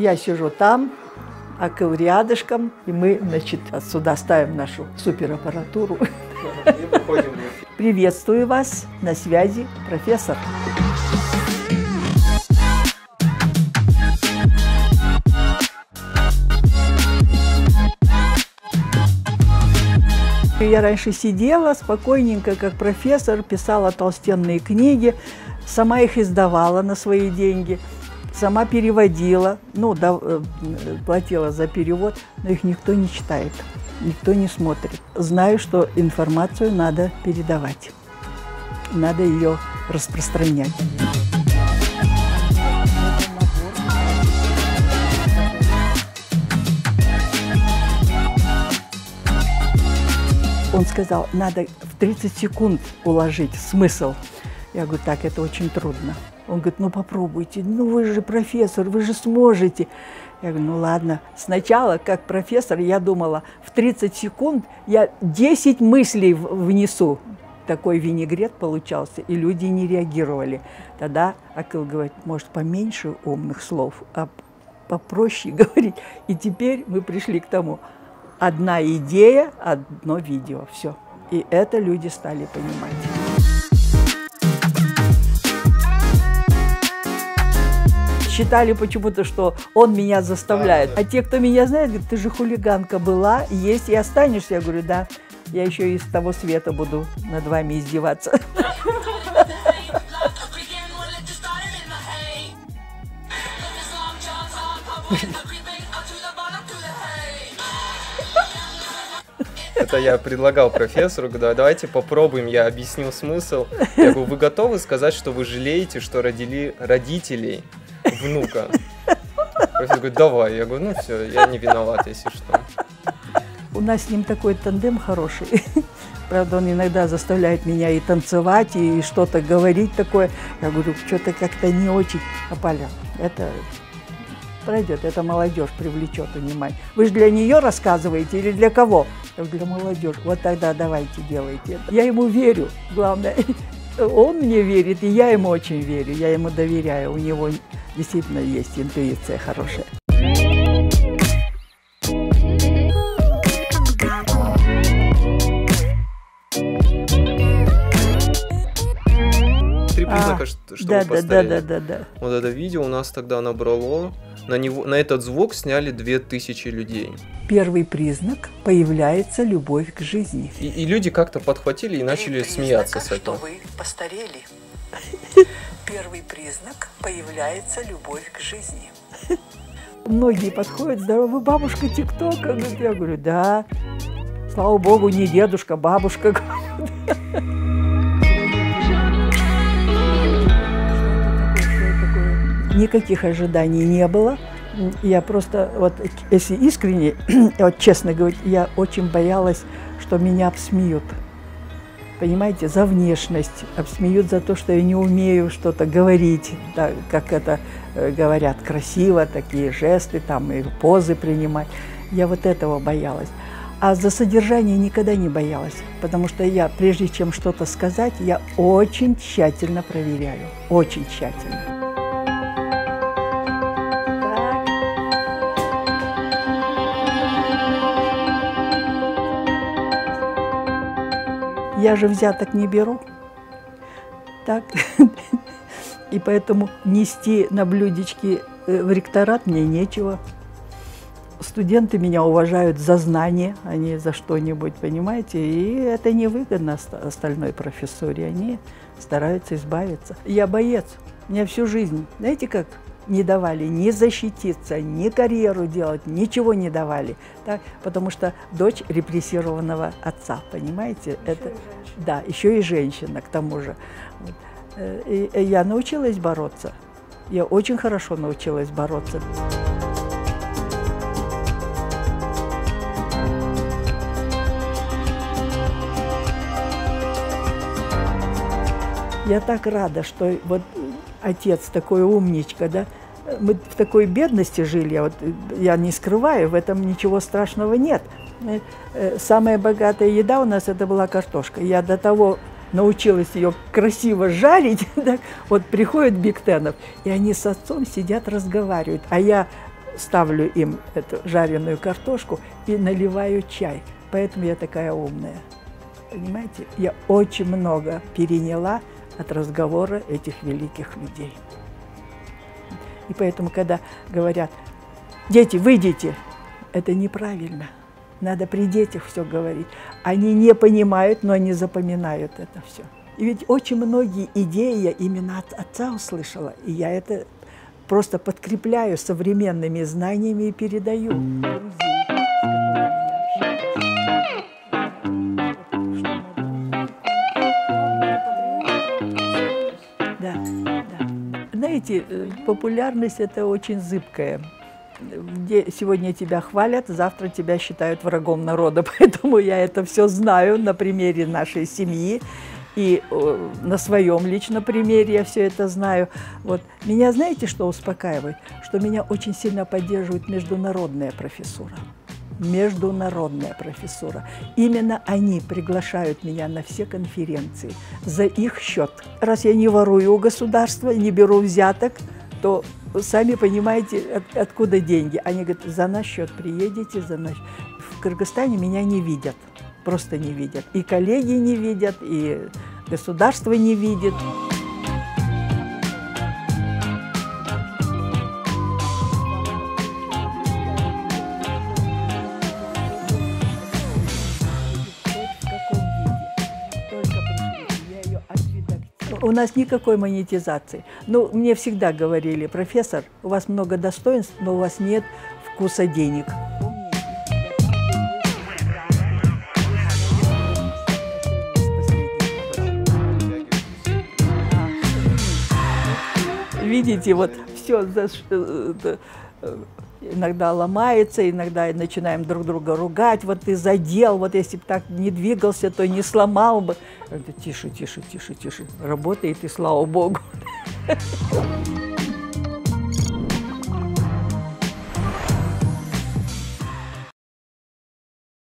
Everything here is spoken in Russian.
Я сижу там, Акыл рядышком, и мы, значит, сюда ставим нашу супераппаратуру. Приветствую вас, на связи профессор. Я раньше сидела спокойненько, как профессор, писала толстенные книги, сама их издавала на свои деньги, сама переводила, платила за перевод, но их никто не читает, никто не смотрит. Знаю, что информацию надо передавать, надо ее распространять. Он сказал, надо в 30 секунд уложить смысл. Я говорю, так, это очень трудно. Он говорит, ну попробуйте, ну вы же профессор, вы же сможете. Я говорю, ну ладно. Сначала, как профессор, я думала, в 30 секунд я 10 мыслей внесу. Такой винегрет получался, и люди не реагировали. Тогда Акыл говорит, может, поменьше умных слов, а попроще говорить. И теперь мы пришли к тому. Одна идея, одно видео, все. И это люди стали понимать. Считали почему-то, что он меня заставляет. А те, кто меня знает, говорят, ты же хулиганка была, есть и останешься. Я говорю, да, я еще из того света буду над вами издеваться. Это я предлагал профессору, говорю, давайте попробуем, я объяснил смысл. Я говорю, вы готовы сказать, что вы жалеете, что родили родителей внука? Профессор говорит, давай. Я говорю, ну все, я не виноват, если что. У нас с ним такой тандем хороший. Правда, он иногда заставляет меня и танцевать, и что-то говорить такое. Я говорю, что-то как-то не очень. Апаля, это пройдет, это молодежь привлечет внимание. Вы же для нее рассказываете или для кого? Я говорю, для молодежи. Вот тогда давайте делайте это. Я ему верю, главное. Он мне верит, и я ему очень верю. Я ему доверяю. У него действительно есть интуиция хорошая. Три признака, что вы поставили. Да. Вот это видео у нас тогда набрало. На этот звук сняли 2000 людей. Первый признак – появляется любовь к жизни. И люди как-то подхватили и начали смеяться с этого. Что вы постарели. Первый признак – появляется любовь к жизни. Многие подходят, здоровая бабушка ТикТока. Я говорю, да, слава богу, не дедушка, бабушка. Никаких ожиданий не было. Я просто, вот если искренне, вот честно говорить, я очень боялась, что меня обсмеют. Понимаете, за внешность, обсмеют за то, что я не умею что-то говорить, да, как это говорят, красиво, такие жесты, там, и позы принимать. Я вот этого боялась. А за содержание никогда не боялась, потому что я, прежде чем что-то сказать, я очень тщательно проверяю, очень тщательно. Я же взяток не беру, так, и поэтому нести на блюдечке в ректорат мне нечего. Студенты меня уважают за знания, а не за что-нибудь, понимаете, и это невыгодно остальной профессуре, они стараются избавиться. Я боец, мне всю жизнь, знаете как? Не давали ни защититься, ни карьеру делать, ничего не давали. Так? Потому что дочь репрессированного отца, понимаете? Это, да, еще и женщина к тому же. И я научилась бороться. Я очень хорошо научилась бороться. Я так рада, что вот отец такой умничка, да. Мы в такой бедности жили, я не скрываю, в этом ничего страшного нет. Самая богатая еда у нас это была картошка. Я до того научилась ее красиво жарить. Так, вот приходят Биг Тенов, и они с отцом сидят, разговаривают. А я ставлю им эту жареную картошку и наливаю чай. Поэтому я такая умная. Понимаете? Я очень много переняла от разговора этих великих людей. И поэтому, когда говорят: дети, выйдите, это неправильно. Надо при детях все говорить. Они не понимают, но они запоминают это все. И ведь очень многие идеи я именно от отца услышала, и я это просто подкрепляю современными знаниями и передаю. Да, да. Знаете, популярность – это очень зыбкая. Сегодня тебя хвалят, завтра тебя считают врагом народа. Поэтому я это все знаю на примере нашей семьи. И на своем личном примере я все это знаю. Вот. Меня, знаете, что успокаивает? Что меня очень сильно поддерживает международная профессура. Международная профессура. Именно они приглашают меня на все конференции за их счет. Раз я не ворую у государства, не беру взяток, то сами понимаете, откуда деньги. Они говорят: за наш счет приедете, за наш. В Кыргызстане меня не видят. Просто не видят. И коллеги не видят, и государство не видит. У нас никакой монетизации. Ну, мне всегда говорили: профессор, у вас много достоинств, но у вас нет вкуса денег. Видите, вот все иногда ломается, иногда начинаем друг друга ругать. Вот ты задел, вот если бы так не двигался, то не сломал бы. Тише, тише, тише, тише. Работает, и слава Богу.